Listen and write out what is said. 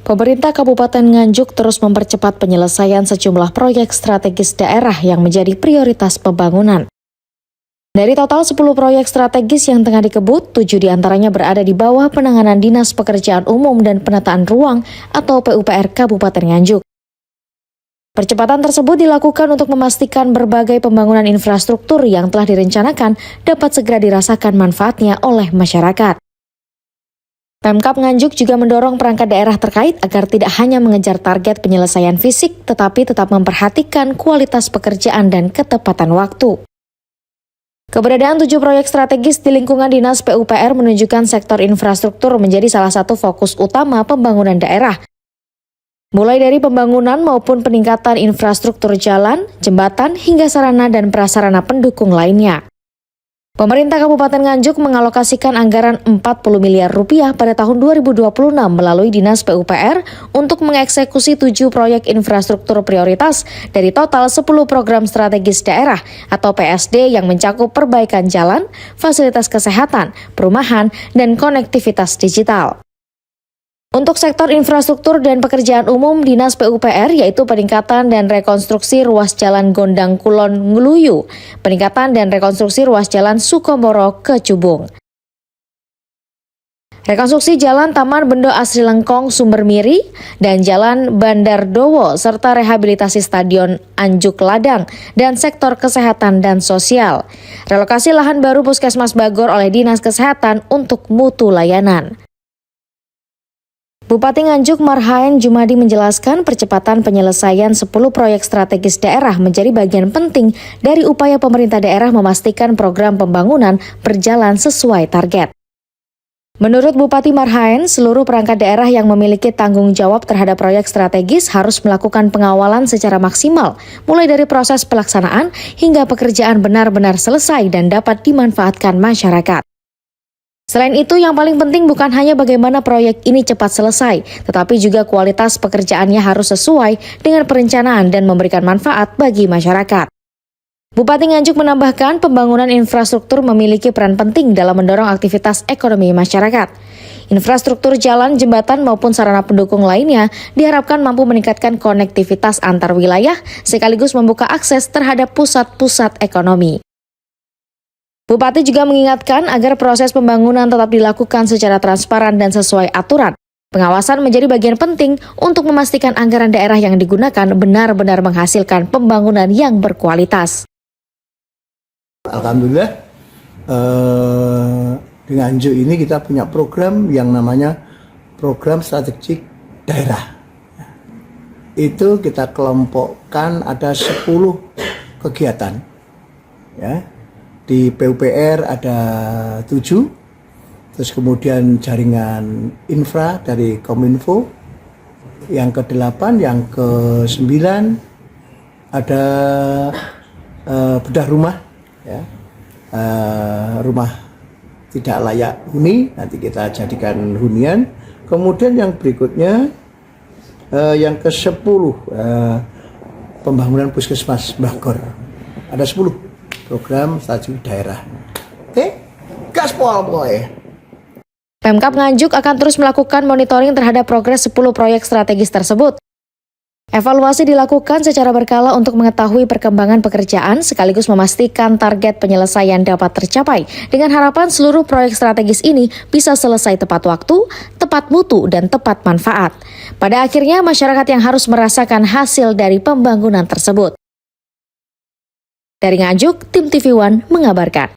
Pemerintah Kabupaten Nganjuk terus mempercepat penyelesaian sejumlah proyek strategis daerah yang menjadi prioritas pembangunan. Dari total 10 proyek strategis yang tengah dikebut, 7 diantaranya berada di bawah penanganan Dinas Pekerjaan Umum dan Penataan Ruang atau PUPR Kabupaten Nganjuk. Percepatan tersebut dilakukan untuk memastikan berbagai pembangunan infrastruktur yang telah direncanakan dapat segera dirasakan manfaatnya oleh masyarakat. Pemkab Nganjuk juga mendorong perangkat daerah terkait agar tidak hanya mengejar target penyelesaian fisik, tetapi tetap memperhatikan kualitas pekerjaan dan ketepatan waktu. Keberadaan 7 proyek strategis di lingkungan Dinas PUPR menunjukkan sektor infrastruktur menjadi salah satu fokus utama pembangunan daerah. Mulai dari pembangunan maupun peningkatan infrastruktur jalan, jembatan, hingga sarana dan prasarana pendukung lainnya. Pemerintah Kabupaten Nganjuk mengalokasikan anggaran 40 miliar rupiah pada tahun 2026 melalui Dinas PUPR untuk mengeksekusi 7 proyek infrastruktur prioritas dari total 10 program strategis daerah atau PSD yang mencakup perbaikan jalan, fasilitas kesehatan, perumahan, dan konektivitas digital. Untuk sektor infrastruktur dan pekerjaan umum Dinas PUPR yaitu peningkatan dan rekonstruksi ruas jalan Gondang Kulon Ngluyu, peningkatan dan rekonstruksi ruas jalan Sukomoro ke Cubung. Rekonstruksi jalan Taman Bendo Asri Lengkong Sumber Miri dan jalan Bandar Dowo serta rehabilitasi Stadion Anjuk Ladang dan sektor kesehatan dan sosial. Relokasi lahan baru Puskesmas Bagor oleh Dinas Kesehatan untuk mutu layanan. Bupati Nganjuk Marhaen Jumadi menjelaskan percepatan penyelesaian 10 proyek strategis daerah menjadi bagian penting dari upaya pemerintah daerah memastikan program pembangunan berjalan sesuai target. Menurut Bupati Marhaen, seluruh perangkat daerah yang memiliki tanggung jawab terhadap proyek strategis harus melakukan pengawalan secara maksimal, mulai dari proses pelaksanaan hingga pekerjaan benar-benar selesai dan dapat dimanfaatkan masyarakat. Selain itu, yang paling penting bukan hanya bagaimana proyek ini cepat selesai, tetapi juga kualitas pekerjaannya harus sesuai dengan perencanaan dan memberikan manfaat bagi masyarakat. Bupati Nganjuk menambahkan pembangunan infrastruktur memiliki peran penting dalam mendorong aktivitas ekonomi masyarakat. Infrastruktur jalan, jembatan maupun sarana pendukung lainnya diharapkan mampu meningkatkan konektivitas antar wilayah sekaligus membuka akses terhadap pusat-pusat ekonomi. Bupati juga mengingatkan agar proses pembangunan tetap dilakukan secara transparan dan sesuai aturan. Pengawasan menjadi bagian penting untuk memastikan anggaran daerah yang digunakan benar-benar menghasilkan pembangunan yang berkualitas. Alhamdulillah, di Nganjuk ini kita punya program yang namanya program strategik daerah. Itu kita kelompokkan ada 10 kegiatan. Ya. Di PUPR ada 7, terus kemudian jaringan infra dari Kominfo, yang ke-8, yang ke-9 ada bedah rumah, ya. Rumah tidak layak huni, nanti kita jadikan hunian. Kemudian yang berikutnya, yang ke-10, pembangunan Puskesmas Bagor, ada 10. Program strategis daerah. Oke, gaspol pokoknya. Pemkab Nganjuk akan terus melakukan monitoring terhadap progres 10 proyek strategis tersebut. Evaluasi dilakukan secara berkala untuk mengetahui perkembangan pekerjaan sekaligus memastikan target penyelesaian dapat tercapai dengan harapan seluruh proyek strategis ini bisa selesai tepat waktu, tepat mutu, dan tepat manfaat. Pada akhirnya masyarakat yang harus merasakan hasil dari pembangunan tersebut. Dari Nganjuk, Tim TV One mengabarkan.